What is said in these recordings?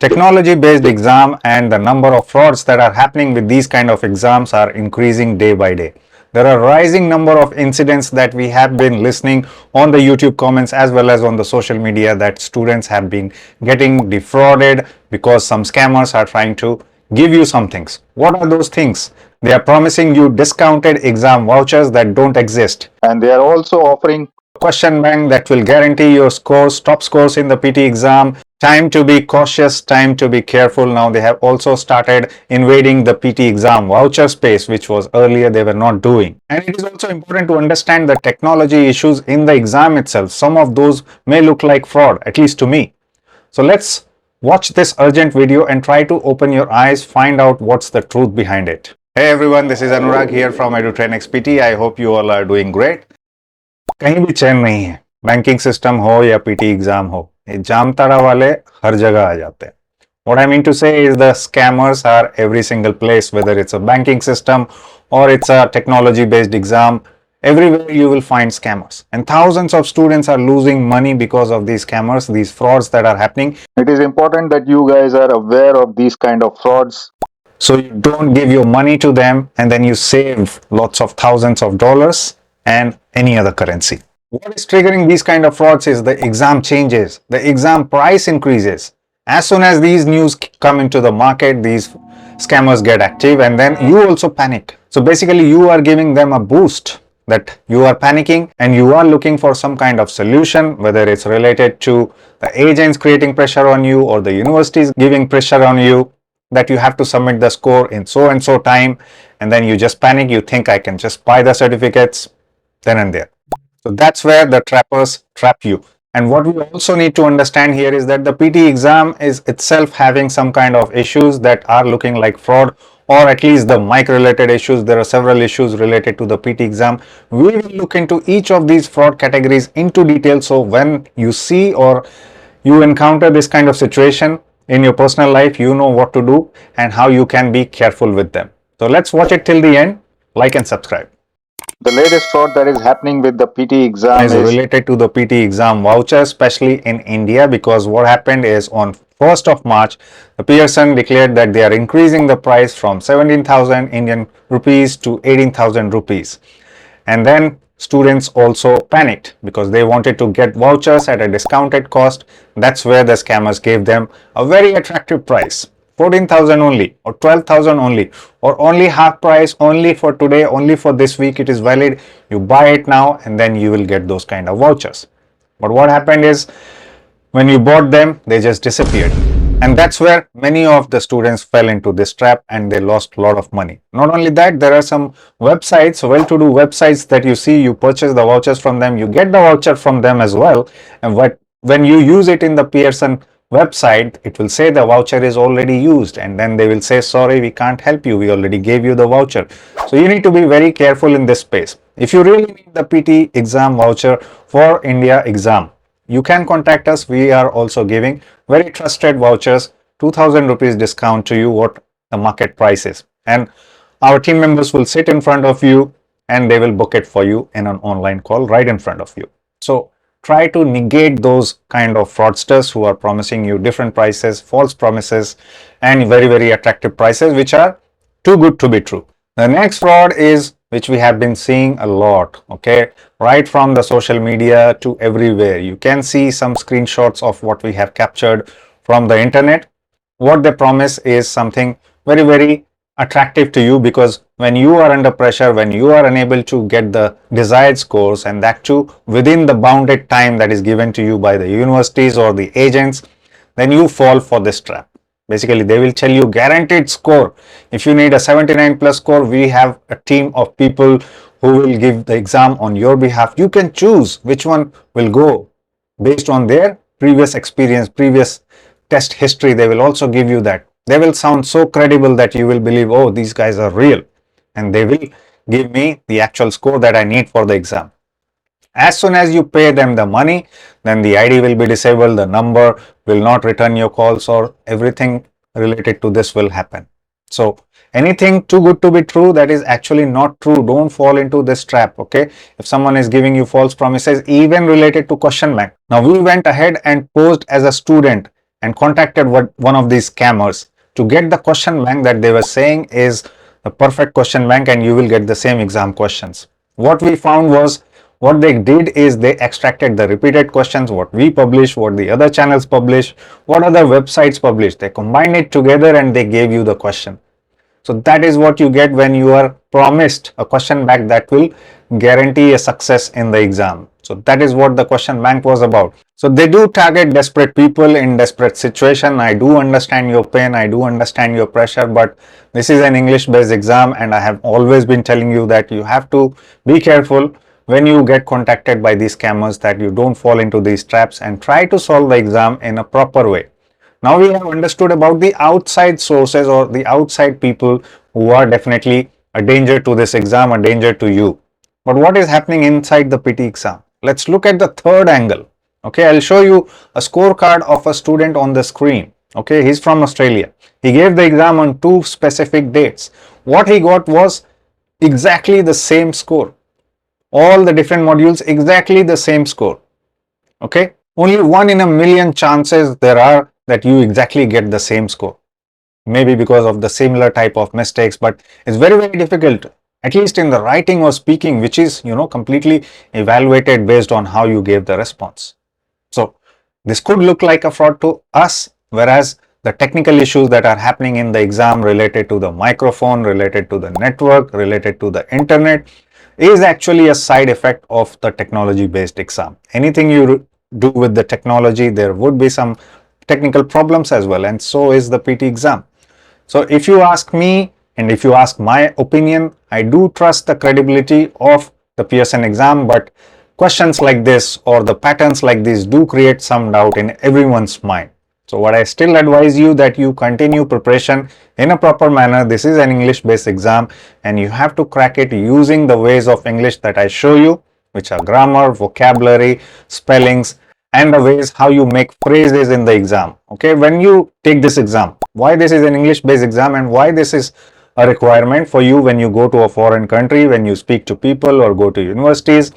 Technology-based exam and the number of frauds that are happening with these kind of exams are increasing day by day. There are rising number of incidents that we have been listening on the YouTube comments as well as on the social media that students have been getting defrauded because some scammers are trying to give you some things. What are those things? They are promising you discounted exam vouchers that don't exist. And they are also offering question bank that will guarantee your scores, top scores in the PT exam. Time to be cautious, time to be careful. Now they have also started invading the PT exam voucher space, which was earlier they were not doing. And it is also important to understand the technology issues in the exam itself. Some of those may look like fraud, at least to me. So let's watch this urgent video and try to open your eyes, find out what's the truth behind it. Hey everyone, this is Anurag here from Edutrainex PTE. I hope you all are doing great. कहीं भी चैन नहीं है, banking system हो या PT exam हो, ये जामताड़ा वाले हर जगह आ जाते हैं. What I mean to say is the scammers are every single place, whether it's a banking system or it's a technology based exam. Everywhere you will find scammers, and thousands of students are losing money because of these scammers, these frauds that are happening. It is important that you guys are aware of these kind of frauds, so you don't give your money to them and then you save lots of thousands of dollars and any other currency. What is triggering these kind of frauds is the exam changes, the exam price increases. As soon as these news come into the market, these scammers get active and then you also panic. So basically you are giving them a boost, that you are panicking and you are looking for some kind of solution, whether it's related to the agents creating pressure on you or the universities giving pressure on you that you have to submit the score in so and so time, and then you just panic. You think I can just buy the certificates then and there. So that's where the trappers trap you. And what we also need to understand here is that the PT exam is itself having some kind of issues that are looking like fraud, or at least the mic related issues. There are several issues related to the PT exam. We will look into each of these fraud categories into detail, so when you see or you encounter this kind of situation in your personal life, you know what to do and how you can be careful with them. So let's watch it till the end. Like and subscribe. The latest fraud that is happening with the PT exam is related to the PT exam voucher, especially in India, because what happened is on 1st of March, the Pearson declared that they are increasing the price from 17,000 Indian rupees to 18,000 rupees. And then students also panicked because they wanted to get vouchers at a discounted cost. That's where the scammers gave them a very attractive price. 14,000 only, or 12,000 only, or only half price, only for today, only for this week it is valid. You buy it now and then you will get those kind of vouchers. But what happened is, when you bought them, they just disappeared. And that's where many of the students fell into this trap and they lost a lot of money. Not only that, there are some websites, well-to-do websites that you see, you purchase the vouchers from them, you get the voucher from them as well. And when you use it in the Pearson website, it will say the voucher is already used, and then they will say, sorry, we can't help you, we already gave you the voucher. So you need to be very careful in this space. If you really need the PT exam voucher for India exam, you can contact us. We are also giving very trusted vouchers, 2,000 rupees discount to you what the market price is, and our team members will sit in front of you and they will book it for you in an online call right in front of you. So try to negate those kind of fraudsters who are promising you different prices, false promises, and very attractive prices which are too good to be true. The next fraud is, which we have been seeing a lot, okay, right from the social media to everywhere. You can see some screenshots of what we have captured from the internet. What they promise is something very attractive to you, because when you are under pressure, when you are unable to get the desired scores, and that too within the bounded time that is given to you by the universities or the agents, then you fall for this trap. Basically, they will tell you guaranteed score. If you need a 79 plus score, we have a team of people who will give the exam on your behalf. You can choose which one will go based on their previous experience, previous test history. They will also give you that. They will sound so credible that you will believe, oh, these guys are real, and they will give me the actual score that I need for the exam. As soon as you pay them the money, then the ID will be disabled, the number will not return your calls, or everything related to this will happen. So anything too good to be true that is actually not true, don't fall into this trap, okay? If someone is giving you false promises, even related to question bank. Now we went ahead and posed as a student and contacted one of these scammers to get the question bank that they were saying is the perfect question bank and you will get the same exam questions. What we found was, what they did is they extracted the repeated questions, what we publish, what the other channels publish, what other websites publish. They combined it together and they gave you the question. So that is what you get when you are promised a question bank that will guarantee a success in the exam. So that is what the question bank was about. So they do target desperate people in desperate situation. I do understand your pain, I do understand your pressure, but this is an English based exam and I have always been telling you that you have to be careful when you get contacted by these scammers, that you don't fall into these traps and try to solve the exam in a proper way. Now we have understood about the outside sources or the outside people who are definitely a danger to this exam, a danger to you. But what is happening inside the PT exam? Let's look at the third angle. Okay, I'll show you a scorecard of a student on the screen. Okay, he's from Australia. He gave the exam on 2 specific dates. What he got was exactly the same score. All the different modules, exactly the same score. Okay, only 1 in a million chances there are that you exactly get the same score. Maybe because of the similar type of mistakes, but it's very, very difficult, at least in the writing or speaking, which is, completely evaluated based on how you gave the response. So this could look like a fraud to us, whereas the technical issues that are happening in the exam related to the microphone, related to the network, related to the internet, is actually a side effect of the technology based exam. Anything you do with the technology, there would be some technical problems as well, and so is the PT exam. So if you ask me and if you ask my opinion, I do trust the credibility of the Pearson exam, but questions like this or the patterns like this do create some doubt in everyone's mind. So what I still advise you that you continue preparation in a proper manner. This is an English based exam and you have to crack it using the ways of English that I show you, which are grammar, vocabulary, spellings, and the ways how you make phrases in the exam. Okay, when you take this exam, why this is an English based exam and why this is a requirement for you when you go to a foreign country, when you speak to people or go to universities,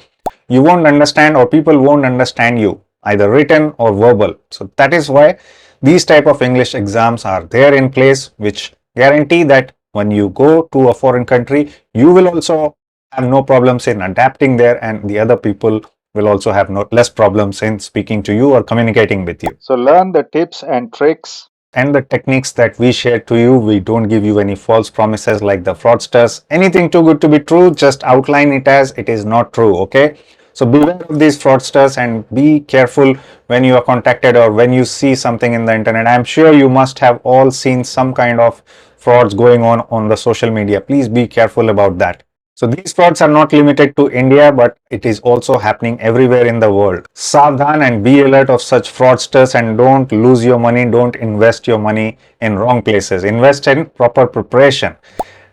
you won't understand or people won't understand you, either written or verbal. So that is why these type of English exams are there in place, which guarantee that when you go to a foreign country, you will also have no problems in adapting there and the other people will also have less problems in speaking to you or communicating with you. So learn the tips and tricks and the techniques that we share to you. We don't give you any false promises like the fraudsters. Anything too good to be true, just outline it as it is not true. Okay, so beware of these fraudsters and be careful when you are contacted or when you see something in the internet. I'm sure you must have all seen some kind of frauds going on the social media. Please be careful about that. So these frauds are not limited to India, but it is also happening everywhere in the world. Savdhan and be alert of such fraudsters and don't lose your money. Don't invest your money in wrong places. Invest in proper preparation.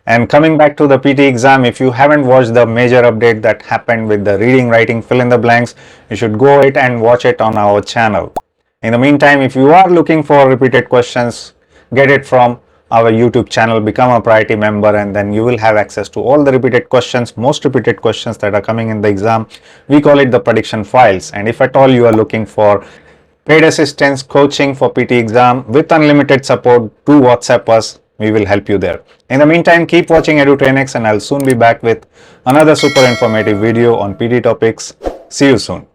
And coming back to the PT exam, if you haven't watched the major update that happened with the reading, writing, fill in the blanks, you should go it and watch it on our channel. In the meantime, if you are looking for repeated questions, get it from our YouTube channel, become a priority member, and then you will have access to all the repeated questions, most repeated questions that are coming in the exam. We call it the prediction files. And if at all you are looking for paid assistance coaching for PT exam with unlimited support, do WhatsApp us. We will help you there. In the meantime, keep watching Edutrainex and I'll soon be back with another super informative video on PT topics. See you soon.